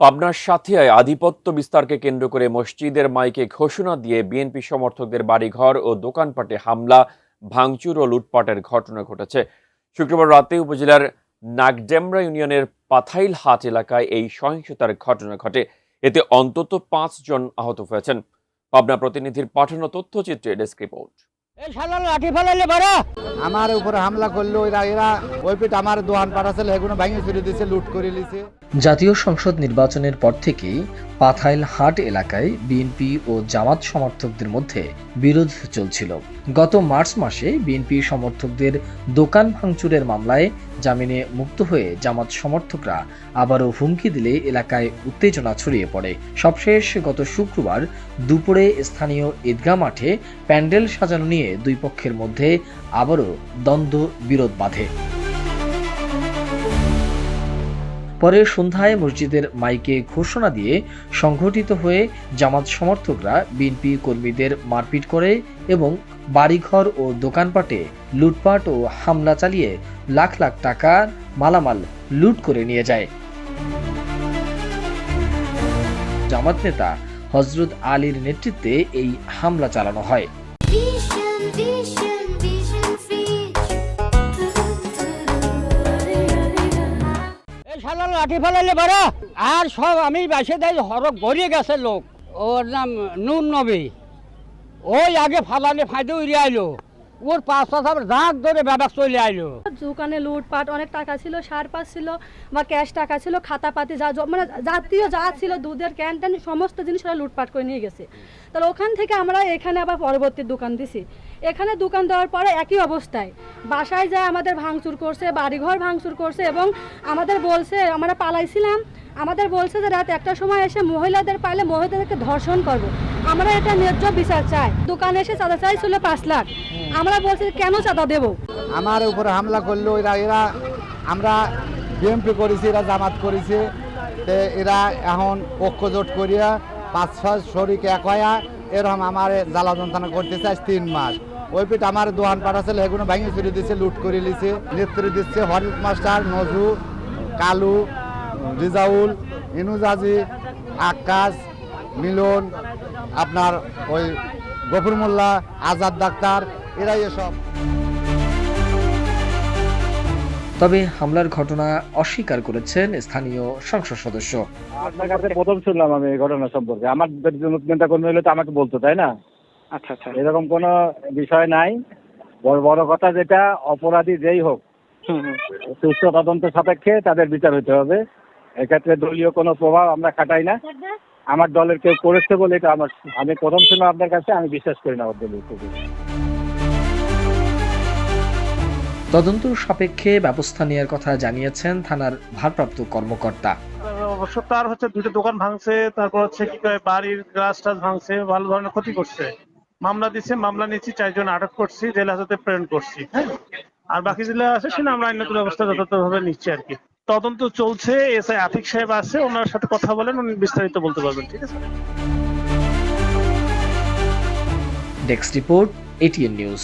পাবনার সাথিয়ায় আধিপত্য বিস্তারকে কেন্দ্র করে মসজিদের মাইকে ঘোষণা দিয়ে বিএনপি সমর্থকদের বাড়িঘর ও দোকানপাটে হামলা, ভাঙচুর ও লুটপাটের ঘটনা ঘটেছে। শুক্রবার রাতে উপজেলার নাগডেমরা ইউনিয়নের পাথাইল হাট এলাকায় এই সহিংসতার ঘটনা ঘটে। এতে অন্তত 5 জন আহত হয়েছেন। পাবনা প্রতিনিধির পাঠানো তথ্যচিত্রে ডেস্ক রিপোর্ট। আমার উপরে হামলা করলো এরা ওই পিঠ আমার দোকান পাঠাছিল এগুলো ভেঙে চুরি দিছে, লুট করে নিছে। জাতীয় সংসদ নির্বাচনের পর থেকেই পাথাইল হাট এলাকায় বিএনপি ও জামাত সমর্থকদের মধ্যে বিরোধ চলছিল। গত মার্চ মাসে বিএনপি সমর্থকদের দোকান ভাঙচুরের মামলায় জামিনে মুক্ত হয়ে জামাত সমর্থকরা আবারও হুমকি দিলে এলাকায় উত্তেজনা ছড়িয়ে পড়ে। সবশেষ গত শুক্রবার দুপুরে স্থানীয় ঈদগাহ মাঠে প্যান্ডেল সাজানো নিয়ে দুই পক্ষের মধ্যে আবারও দ্বন্দ্ব বিরোধ বাধে। পরে সন্ধ্যায় মসজিদের মাইকে ঘোষণা দিয়ে সংগঠিত হয়ে জামাত সমর্থকরা বিএনপি কর্মীদের মারপিট করে এবং বাড়িঘর ও দোকানপাটে লুটপাট ও হামলা চালিয়ে লাখ লাখ টাকার মালামাল লুট করে নিয়ে যায়। জামাত নেতা হযরত আলীর নেতৃত্বে এই হামলা চালানো হয়। লাঠি ফেলাইলে বড় আর সব আমি বাসে দেয় হরক ভরিয়ে গেছে লোক। ওর নাম নুন নবী। ওই আগে ফালানে ফাইদে উড়ে আইলো, ওর পাঁচ দাগ ধরে ব্যাপার চলে আইলো। দোকানে লুটপাট, অনেক টাকা ছিল, সার পাস ছিল বা ক্যাশ টাকা ছিল, খাতাপাতি যা মানে জাতীয় যা ছিল, দুধের ক্যান ট্যান সমস্ত জিনিস ওরা লুটপাট করে নিয়ে গেছে। তাহলে ওখান থেকে আমরা এখানে আবার পরবর্তী দোকান দিছি। এখানে দোকান দেওয়ার পরে একই অবস্থায় বাসায় যায় আমাদের ভাঙচুর করছে, বাড়িঘর ভাঙচুর করছে এবং আমাদের বলছে, আমরা পালাইছিলাম, আমাদের বলছে যে রাত 1টার সময় এসে মহিলাদের পাইলে মহিলাদেরকে ধর্ষণ করবো। আমরা এটা ন্যায্য বিচার চাই। দোকানে এসে চাঁদা চাইছিল 5 লাখ। আমরা বলছি কেন চাঁদা দেবো? আমার উপরে হামলা করলো এরা আমরা বিএনপি করেছি, এরা জামাত করেছে। এরা এখন ঐক্যজোট করিয়া 5-6 শরিক এক হইয়া এরকম আমার জ্বালা যন্ত্রণা করতেছে আজ 3 মাস। ওই পিঠ আমার দোকান পাঠাছিল এগুলো ভেঙে চুরি দিচ্ছে, লুট করে নিছে। নেতৃত্ব দিচ্ছে হরিত মাস্টার, নজু, কালু, রিজাউল, ইনুজাজি, আকাশ, মিলন, আপনার ওই গফুর মোল্লা, আজাদ ডাক্তার, এরাই এসব। তবে হামলার ঘটনা অস্বীকার করেছেন স্থানীয় সংসদ সদস্য। আপনার কাছে প্রথম শুনলাম আমি এই ঘটনা সম্পর্কে। আমার নেতা কর্মী হলে তো আমাকে বলতো, তাই না? আচ্ছা, এরকম কোনো বিষয় নাই। বড় কথা যেটা, অপরাধী যেই হোক সুস্থ তদন্ত সাপেক্ষে তাদের বিচার হতে হবে। এক্ষেত্রে দলীয় কোনো প্রভাব আমরা খাটাই না। আমার দলের কেউ করেছে বলে এটা আমি প্রথম শুনলাম আপনার কাছে, আমি বিশ্বাস করি না আমার দলীয়। তদন্ত সাপেক্ষে ব্যবস্থা নেওয়ার কথা জানিয়েছেন থানার ভারপ্রাপ্ত কর্মকর্তা। অবশ্য তার দুটো দোকান ভাঙছে, তারপর কি বাড়ির গাছ টাছ ভাঙছে, ভালো ধরনের ক্ষতি করছে। মামলা দিচ্ছে, মামলা নিচ্ছি, 4 জন আটক করছি, জেল হাজতে প্রেরণ করছি। হ্যাঁ, আর বাকি জেলা আছে সেটা আমরা আইনগত ব্যবস্থা যথাযথভাবে নিচ্ছি আর কি। তদন্ত চলছে, এসআই আতিক সাহেব আছে, ওনার সাথে কথা বলেন, উনি বিস্তারিত বলতে পারবেন। ঠিক আছে। Desk report, ATN news.